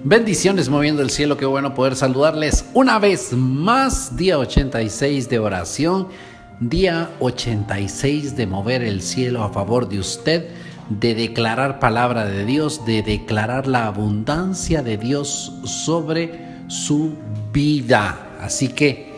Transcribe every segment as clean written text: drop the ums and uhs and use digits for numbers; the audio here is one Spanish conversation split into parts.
Bendiciones moviendo el cielo, qué bueno poder saludarles una vez más. Día 86 de oración, día 86 de mover el cielo a favor de usted, de declarar palabra de Dios, de declarar la abundancia de Dios sobre su vida. Así que,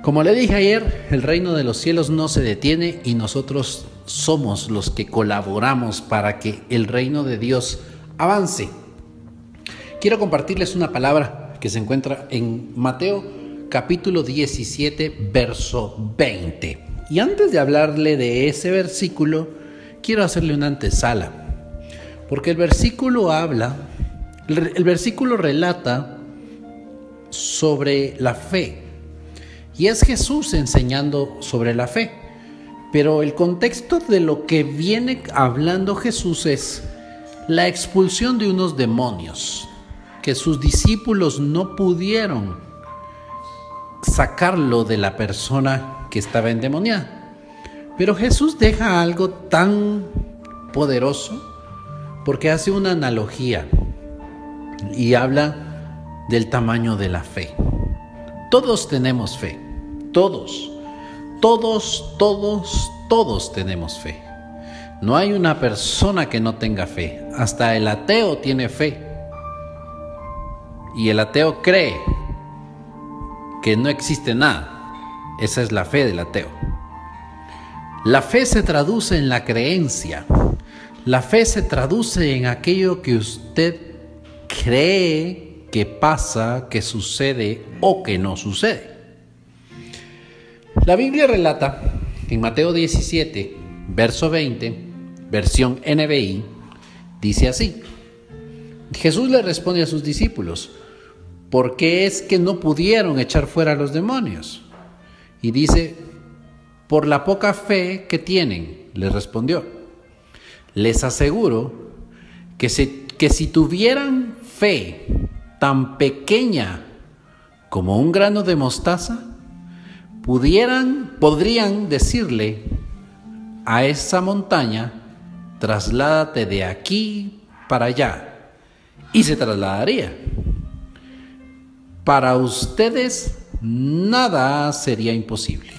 como le dije ayer, el reino de los cielos no se detiene y nosotros somos los que colaboramos para que el reino de Dios avance. Quiero compartirles una palabra que se encuentra en Mateo capítulo 17, verso 20. Y antes de hablarle de ese versículo, quiero hacerle una antesala. Porque el versículo relata sobre la fe. Y es Jesús enseñando sobre la fe. Pero el contexto de lo que viene hablando Jesús es la expulsión de unos demonios, que sus discípulos no pudieron sacarlo de la persona que estaba endemoniada. Pero Jesús deja algo tan poderoso porque hace una analogía y habla del tamaño de la fe. Todos tenemos fe, todos tenemos fe. No hay una persona que no tenga fe, hasta el ateo tiene fe. Y el ateo cree que no existe nada. Esa es la fe del ateo. La fe se traduce en la creencia. La fe se traduce en aquello que usted cree que pasa, que sucede o que no sucede. La Biblia relata en Mateo 17, verso 20, versión NBI, dice así: Jesús le responde a sus discípulos: ¿por qué es que no pudieron echar fuera a los demonios? Y dice: por la poca fe que tienen, les respondió. Les aseguro que si tuvieran fe tan pequeña como un grano de mostaza, podrían decirle a esa montaña: trasládate de aquí para allá, y se trasladaría. Para ustedes nada sería imposible.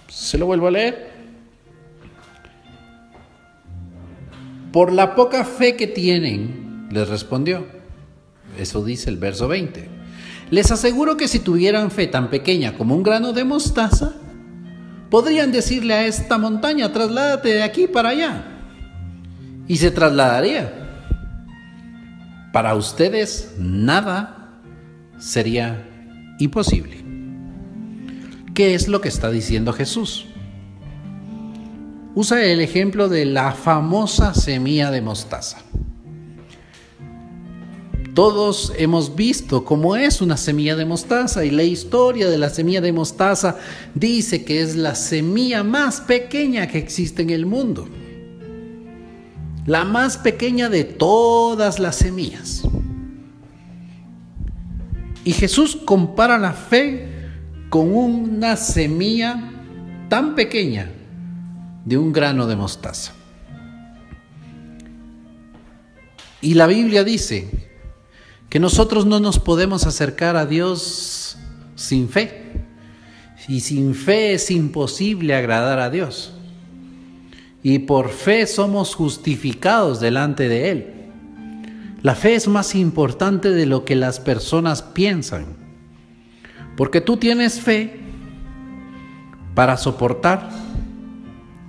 Se lo vuelvo a leer. Por la poca fe que tienen, les respondió. Eso dice el verso 20. Les aseguro que si tuvieran fe tan pequeña como un grano de mostaza, podrían decirle a esta montaña: trasládate de aquí para allá, y se trasladaría. Para ustedes nada sería imposible. ¿Qué es lo que está diciendo Jesús? Usa el ejemplo de la famosa semilla de mostaza. Todos hemos visto cómo es una semilla de mostaza, y la historia de la semilla de mostaza dice que es la semilla más pequeña que existe en el mundo. La más pequeña de todas las semillas. Y Jesús compara la fe con una semilla tan pequeña de un grano de mostaza. Y la Biblia dice que nosotros no nos podemos acercar a Dios sin fe. Y sin fe es imposible agradar a Dios. Y por fe somos justificados delante de Él. La fe es más importante de lo que las personas piensan. Porque tú tienes fe para soportar,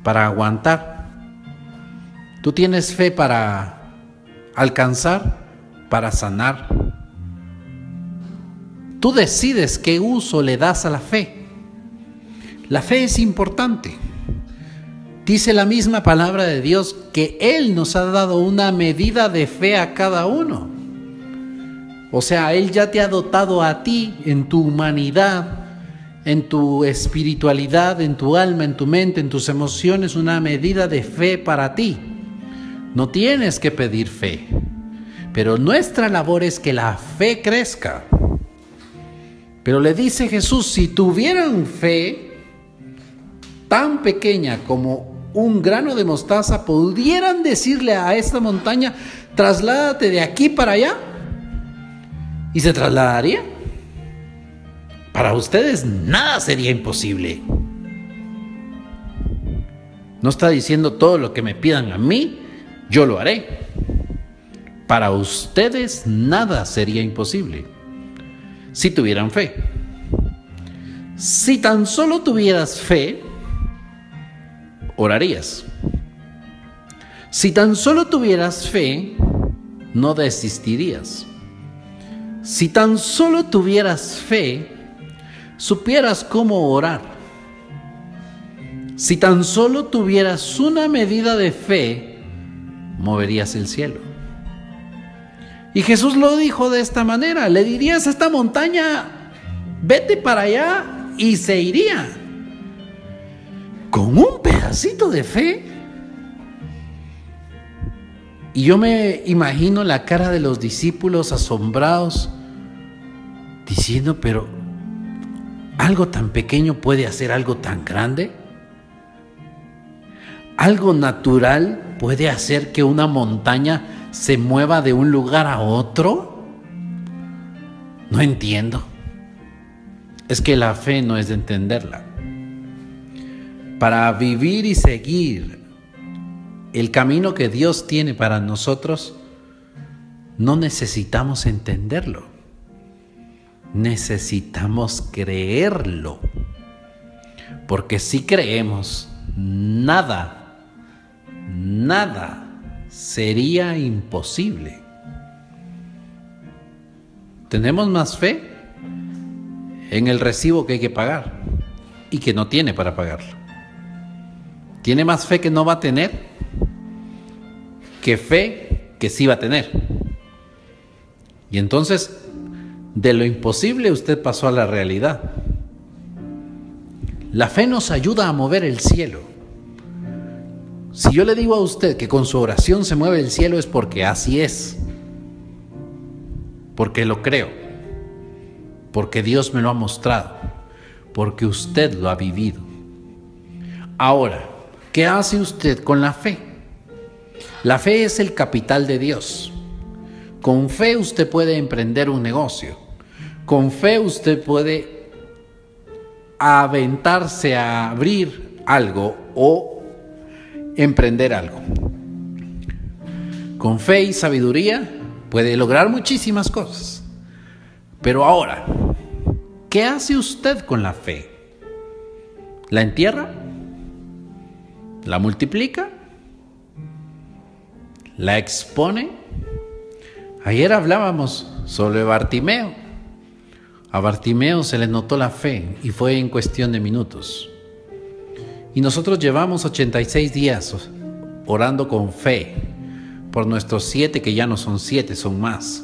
para aguantar. Tú tienes fe para alcanzar, para sanar. Tú decides qué uso le das a la fe. La fe es importante. Dice la misma palabra de Dios que Él nos ha dado una medida de fe a cada uno. O sea, Él ya te ha dotado a ti en tu humanidad, en tu espiritualidad, en tu alma, en tu mente, en tus emociones, una medida de fe para ti. No tienes que pedir fe, pero nuestra labor es que la fe crezca. Pero le dice Jesús: si tuvieran fe tan pequeña como un grano de mostaza, pudieran decirle a esta montaña: Trasládate de aquí para allá y se trasladaría. Para ustedes nada sería imposible. No está diciendo todo lo que me pidan a mí, yo lo haré. Para ustedes nada sería imposible si tuvieran fe. Si tan solo tuvieras fe, orarías. Si tan solo tuvieras fe, no desistirías. Si tan solo tuvieras fe, supieras cómo orar. Si tan solo tuvieras una medida de fe, moverías el cielo. Y Jesús lo dijo de esta manera: le dirías a esta montaña, vete para allá, y se iría. Con un pedacito de fe. Y yo me imagino la cara de los discípulos asombrados, diciendo, pero ¿algo tan pequeño puede hacer algo tan grande? ¿Algo natural puede hacer que una montaña se mueva de un lugar a otro? No entiendo. Es que la fe no es de entenderla. Para vivir y seguir el camino que Dios tiene para nosotros, no necesitamos entenderlo. Necesitamos creerlo. Porque si creemos, nada sería imposible. Tenemos más fe en el recibo que hay que pagar y que no tiene para pagarlo. Tiene más fe que no va a tener que fe que sí va a tener. Y entonces, de lo imposible usted pasó a la realidad. La fe nos ayuda a mover el cielo. Si yo le digo a usted que con su oración se mueve el cielo, es porque así es. Porque lo creo. Porque Dios me lo ha mostrado. Porque usted lo ha vivido. Ahora, ¿qué hace usted con la fe? La fe es el capital de Dios. Con fe usted puede emprender un negocio. Con fe usted puede aventarse a abrir algo o emprender algo. Con fe y sabiduría puede lograr muchísimas cosas. Pero ahora, ¿qué hace usted con la fe? ¿La entierra? ¿La multiplica? ¿La expone? Ayer hablábamos sobre Bartimeo. A Bartimeo se le notó la fe y fue en cuestión de minutos. Y nosotros llevamos 86 días orando con fe por nuestros 7, que ya no son 7, son más.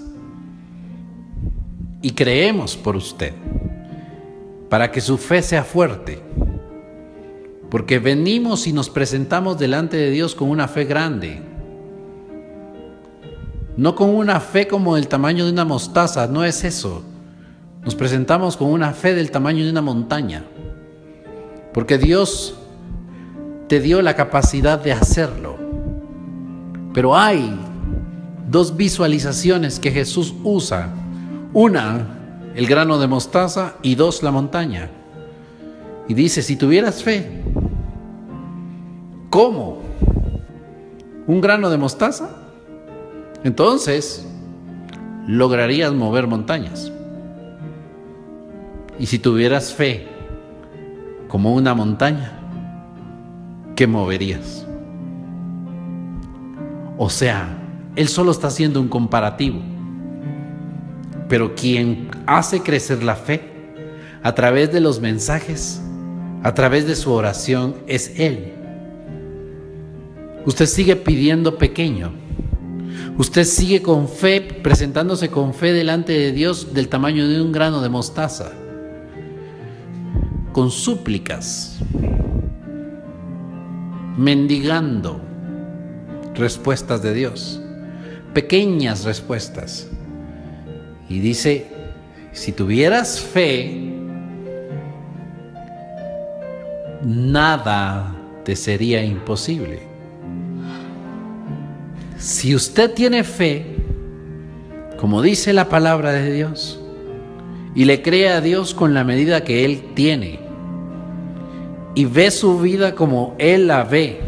Y creemos por usted, para que su fe sea fuerte. Porque venimos y nos presentamos delante de Dios con una fe grande. No con una fe como el tamaño de una mostaza, no es eso. Nos presentamos con una fe del tamaño de una montaña. Porque Dios te dio la capacidad de hacerlo. Pero hay dos visualizaciones que Jesús usa. Una, el grano de mostaza, y dos, la montaña. Y dice, si tuvieras fe, ¿cómo? ¿Un grano de mostaza? Entonces, lograrías mover montañas. Y si tuvieras fe como una montaña, ¿qué moverías? O sea, él solo está haciendo un comparativo. Pero quien hace crecer la fe a través de los mensajes, a través de su oración, es él. Usted sigue pidiendo pequeño. Usted sigue con fe, presentándose con fe delante de Dios del tamaño de un grano de mostaza, con súplicas, mendigando respuestas de Dios, pequeñas respuestas. Y dice, si tuvieras fe, nada te sería imposible. Si usted tiene fe, como dice la palabra de Dios, y le cree a Dios con la medida que Él tiene, y ve su vida como Él la ve,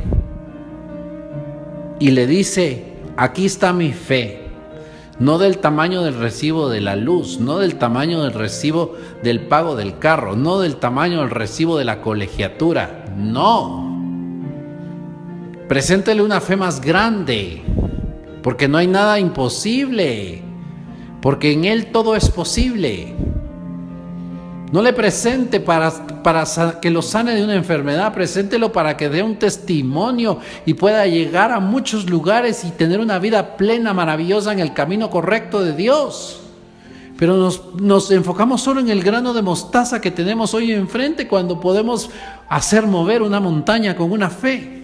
y le dice, aquí está mi fe, no del tamaño del recibo de la luz, no del tamaño del recibo del pago del carro, no del tamaño del recibo de la colegiatura, no. Preséntele una fe más grande, porque no hay nada imposible, porque en Él todo es posible. No le presente para que lo sane de una enfermedad, preséntelo para que dé un testimonio y pueda llegar a muchos lugares y tener una vida plena, maravillosa en el camino correcto de Dios. Pero nos enfocamos solo en el grano de mostaza que tenemos hoy enfrente, cuando podemos hacer mover una montaña con una fe.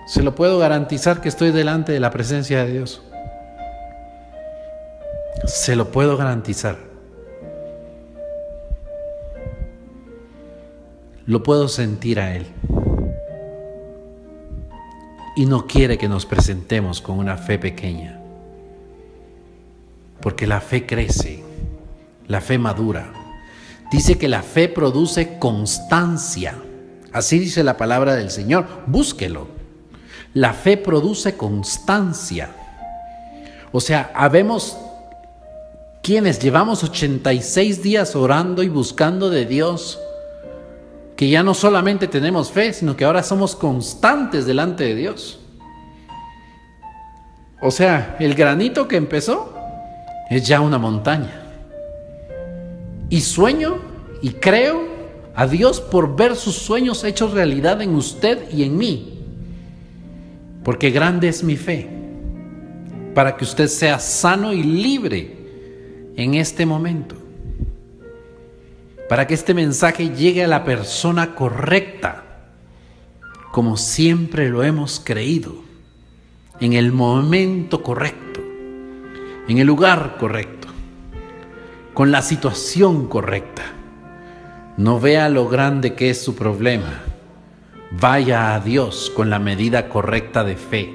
Se lo puedo garantizar que estoy delante de la presencia de Dios. Se lo puedo garantizar. Lo puedo sentir a Él. Y no quiere que nos presentemos con una fe pequeña. Porque la fe crece, la fe madura. Dice que la fe produce constancia. Así dice la palabra del Señor. Búsquelo. La fe produce constancia. O sea, habemos quienes llevamos 86 días orando y buscando de Dios, que ya no solamente tenemos fe, sino que ahora somos constantes delante de Dios. O sea, el granito que empezó es ya una montaña. Y sueño y creo a Dios por ver sus sueños hechos realidad en usted y en mí. Porque grande es mi fe, para que usted sea sano y libre en este momento, para que este mensaje llegue a la persona correcta, como siempre lo hemos creído, en el momento correcto, en el lugar correcto, con la situación correcta. No vea lo grande que es su problema. Vaya a Dios con la medida correcta de fe.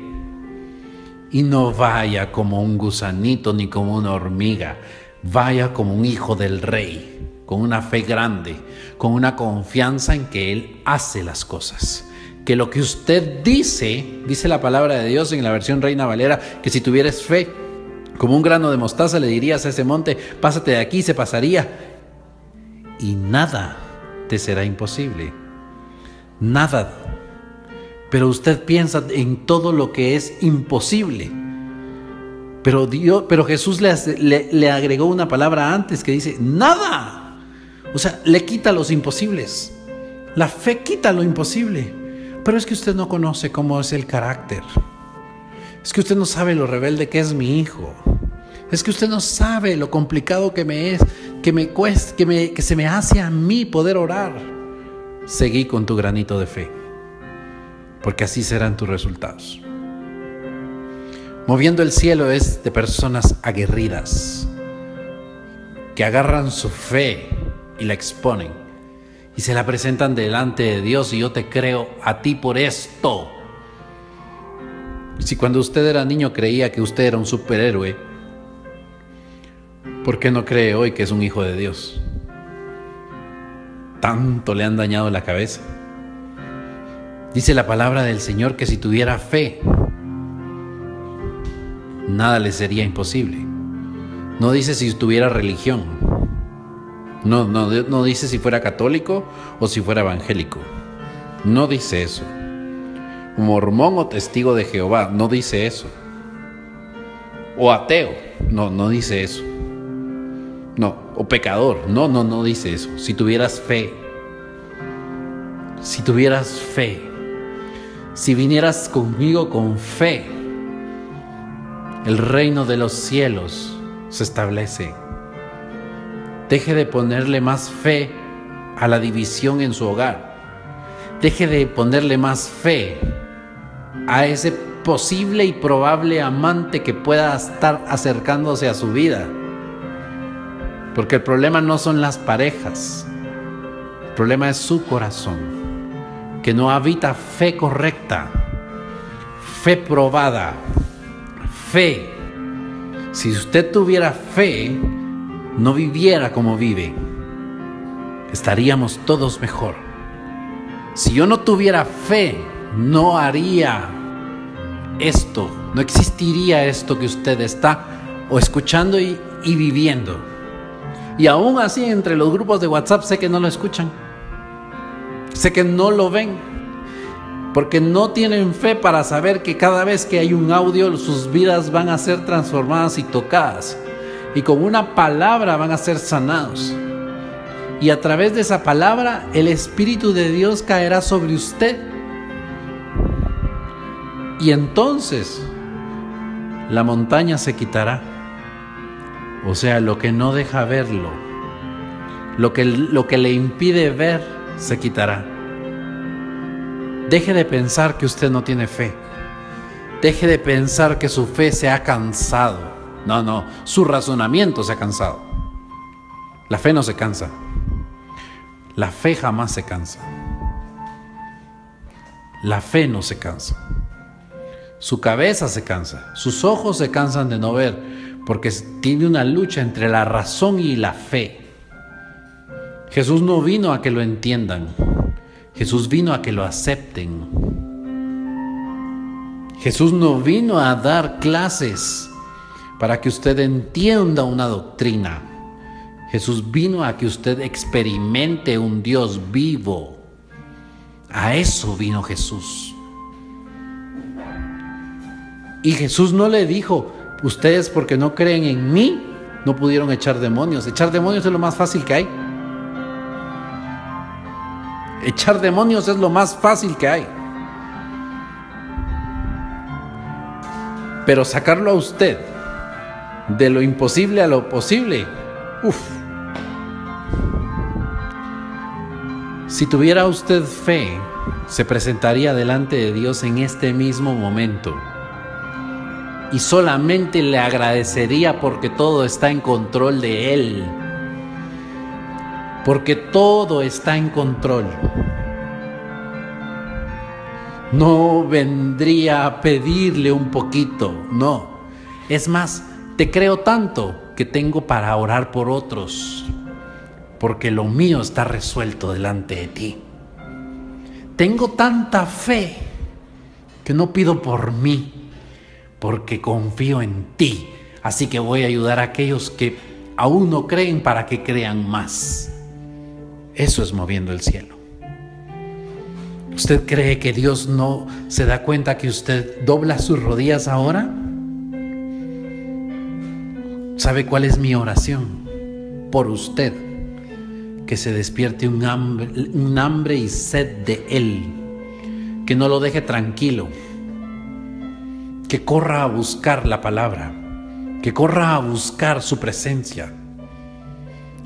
Y no vaya como un gusanito ni como una hormiga. Vaya como un hijo del Rey, con una fe grande, con una confianza en que Él hace las cosas. Que lo que usted dice la palabra de Dios en la versión Reina Valera, que si tuvieras fe como un grano de mostaza le dirías a ese monte, pásate de aquí, se pasaría. Y nada te será imposible. Nada. Pero usted piensa en todo lo que es imposible. Pero Jesús le agregó una palabra antes que dice, nada. O sea, le quita los imposibles. La fe quita lo imposible. Pero es que usted no conoce cómo es el carácter. Es que usted no sabe lo rebelde que es mi hijo. Es que usted no sabe lo complicado que me es, que me cuesta, que se me hace a mí poder orar. Seguí con tu granito de fe, porque así serán tus resultados. Moviendo el cielo es de personas aguerridas, que agarran su fe y la exponen, y se la presentan delante de Dios, y yo te creo a ti por esto. Si cuando usted era niño creía que usted era un superhéroe, ¿por qué no cree hoy que es un hijo de Dios? Tanto le han dañado la cabeza. Dice la palabra del Señor que si tuviera fe, nada le sería imposible. No dice si tuviera religión. No dice si fuera católico o si fuera evangélico. No dice eso. Mormón o testigo de Jehová. No dice eso. O ateo. No dice eso. No. O pecador. No dice eso. Si tuvieras fe. Si tuvieras fe. Si vinieras conmigo con fe, el reino de los cielos se establece. Deje de ponerle más fe a la división en su hogar. Deje de ponerle más fe a ese posible y probable amante que pueda estar acercándose a su vida. Porque el problema no son las parejas. El problema es su corazón, que no habita fe correcta, fe probada, fe. Si usted tuviera fe, no viviera como vive. Estaríamos todos mejor. Si yo no tuviera fe, no haría esto, no existiría esto que usted está o escuchando y viviendo. Y aún así, entre los grupos de WhatsApp sé que no lo escuchan, sé que no lo ven, porque no tienen fe para saber que cada vez que hay un audio, sus vidas van a ser transformadas y tocadas, y con una palabra van a ser sanados. Y a través de esa palabra, el Espíritu de Dios caerá sobre usted. Y entonces, la montaña se quitará. O sea, lo que no deja verlo, lo que le impide ver, se quitará. Deje de pensar que usted no tiene fe. Deje de pensar que su fe se ha cansado. No, su razonamiento se ha cansado. La fe no se cansa. La fe jamás se cansa. La fe no se cansa. Su cabeza se cansa. Sus ojos se cansan de no ver, porque tiene una lucha entre la razón y la fe. Jesús no vino a que lo entiendan. Jesús vino a que lo acepten. Jesús no vino a dar clases para que usted entienda una doctrina. Jesús vino a que usted experimente un Dios vivo. A eso vino Jesús. Y Jesús no le dijo: ustedes, porque no creen en mí, no pudieron echar demonios. Echar demonios es lo más fácil que hay. Echar demonios es lo más fácil que hay. Pero sacarlo a usted de lo imposible a lo posible, Si tuviera usted fe, se presentaría delante de Dios en este mismo momento y solamente le agradecería porque todo está en control de Él. Porque todo está en control. No vendría a pedirle un poquito, no. Es más, te creo tanto que tengo para orar por otros, porque lo mío está resuelto delante de ti. Tengo tanta fe que no pido por mí, porque confío en ti. Así que voy a ayudar a aquellos que aún no creen para que crean más. Eso es moviendo el cielo. ¿Usted cree que Dios no se da cuenta que usted dobla sus rodillas ahora? ¿Sabe cuál es mi oración? Por usted, que se despierte un hambre y sed de Él, que no lo deje tranquilo, que corra a buscar la palabra, que corra a buscar su presencia.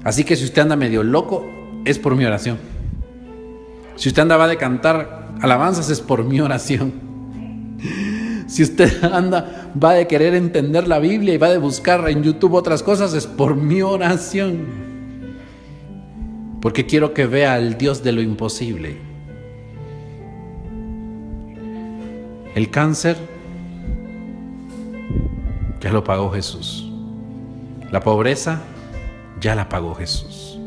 Así que si usted anda medio loco, es por mi oración. Si usted va de cantar alabanzas, es por mi oración. Si usted va de querer entender la Biblia y va de buscar en YouTube otras cosas, es por mi oración. Porque quiero que vea al Dios de lo imposible. El cáncer ya lo pagó Jesús. La pobreza ya la pagó Jesús.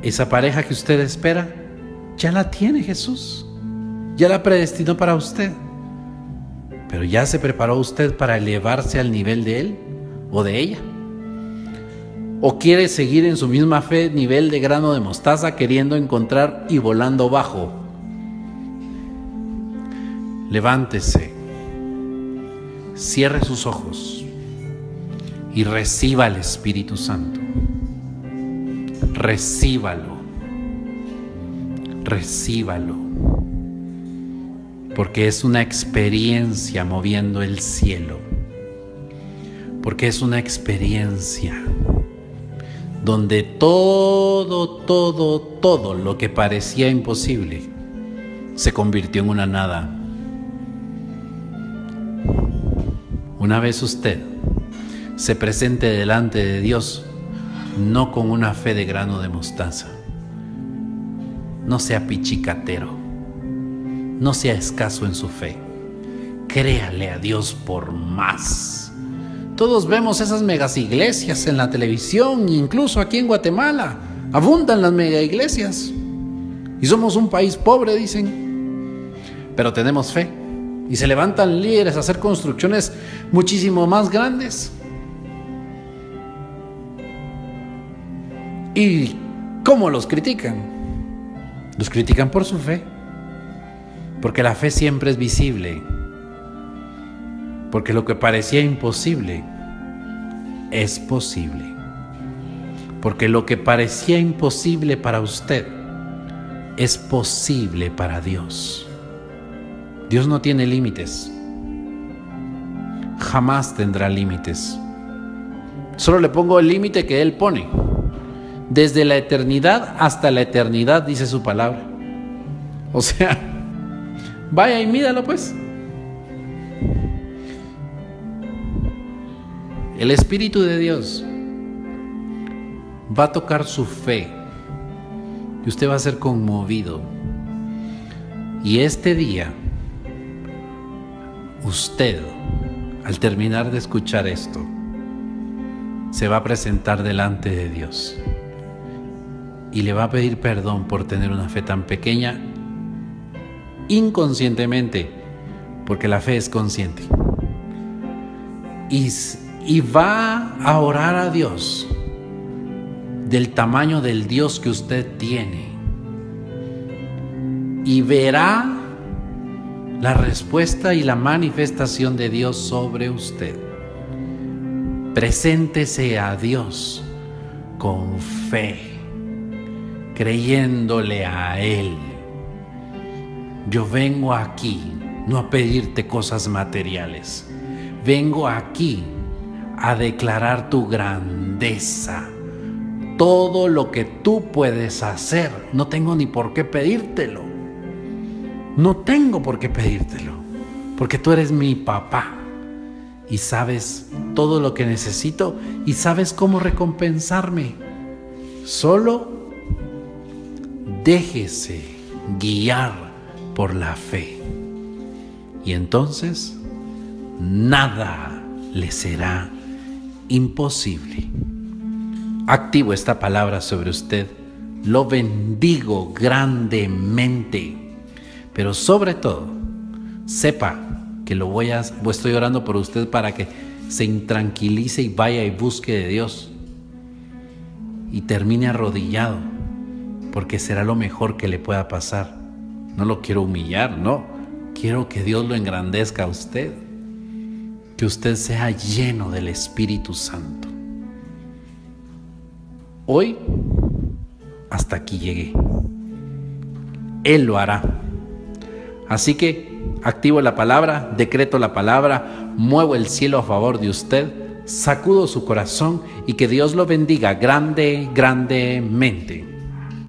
Esa pareja que usted espera, ya la tiene Jesús. Ya la predestinó para usted. Pero ya se preparó usted para elevarse al nivel de él o de ella. ¿O quiere seguir en su misma fe, nivel de grano de mostaza, queriendo encontrar y volando bajo? Levántese, cierre sus ojos y reciba al Espíritu Santo. Recíbalo, recíbalo, porque es una experiencia moviendo el cielo, porque es una experiencia donde todo lo que parecía imposible se convirtió en una nada. Una vez usted se presente delante de Dios, no con una fe de grano de mostaza, No sea pichicatero. No sea escaso en su fe. Créale a Dios por más. Todos vemos esas megas iglesias en la televisión, incluso aquí en Guatemala. Abundan las mega iglesias. Y somos un país pobre, dicen. Pero tenemos fe. Y se levantan líderes a hacer construcciones muchísimo más grandes. ¿Y cómo los critican? Los critican por su fe. Porque la fe siempre es visible. Porque lo que parecía imposible es posible. Porque lo que parecía imposible para usted es posible para Dios. Dios no tiene límites. Jamás tendrá límites. Solo le pongo el límite que Él pone. Desde la eternidad hasta la eternidad, dice su palabra. O sea, vaya y mídalo pues. El Espíritu de Dios va a tocar su fe y usted va a ser conmovido. Y este día, usted, al terminar de escuchar esto, se va a presentar delante de Dios y le va a pedir perdón por tener una fe tan pequeña, inconscientemente, porque la fe es consciente. Y va a orar a Dios del tamaño del Dios que usted tiene. Y verá la respuesta y la manifestación de Dios sobre usted. Preséntese a Dios con fe, creyéndole a Él. Yo vengo aquí no a pedirte cosas materiales. Vengo aquí a declarar tu grandeza. Todo lo que tú puedes hacer. No tengo ni por qué pedírtelo. No tengo por qué pedírtelo. Porque tú eres mi papá. Y sabes todo lo que necesito. Y sabes cómo recompensarme. Solo déjese guiar por la fe. Y entonces nada le será imposible. Activo esta palabra sobre usted. Lo bendigo grandemente. Pero sobre todo, sepa que estoy orando por usted para que se intranquilice y vaya y busque de Dios. Y termine arrodillado, porque será lo mejor que le pueda pasar. No lo quiero humillar, no. Quiero que Dios lo engrandezca a usted. Que usted sea lleno del Espíritu Santo. Hoy, hasta aquí llegué. Él lo hará. Así que activo la palabra, decreto la palabra, muevo el cielo a favor de usted, sacudo su corazón y que Dios lo bendiga grandemente.